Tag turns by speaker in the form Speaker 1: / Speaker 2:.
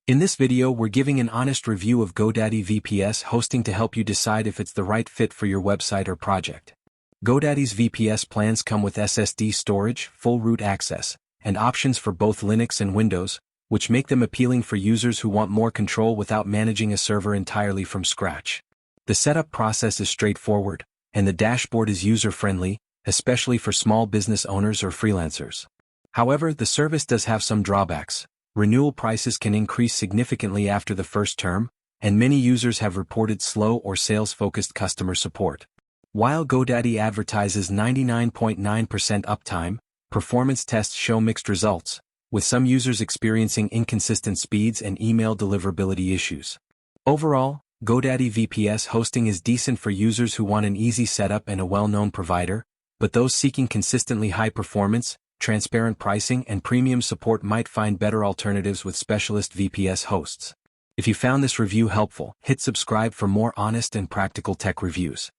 Speaker 1: In this video we're giving an honest review of GoDaddy VPS hosting to help you decide if it's the right fit for your website or project. GoDaddy's VPS plans come with SSD storage, full root access, and options for both Linux and Windows, which make them appealing for users who want more control without managing a server entirely from scratch. The setup process is straightforward, and the dashboard is user-friendly, especially for small business owners or freelancers. However, the service does have some drawbacks. Renewal prices can increase significantly after the first term, and many users have reported slow or sales-focused customer support. While GoDaddy advertises 99.9% uptime, performance tests show mixed results, with some users experiencing inconsistent speeds and email deliverability issues. Overall, GoDaddy VPS hosting is decent for users who want an easy setup and a well-known provider, but those seeking consistently high performance, transparent pricing and premium support might find better alternatives with specialist VPS hosts. If you found this review helpful, hit subscribe for more honest and practical tech reviews.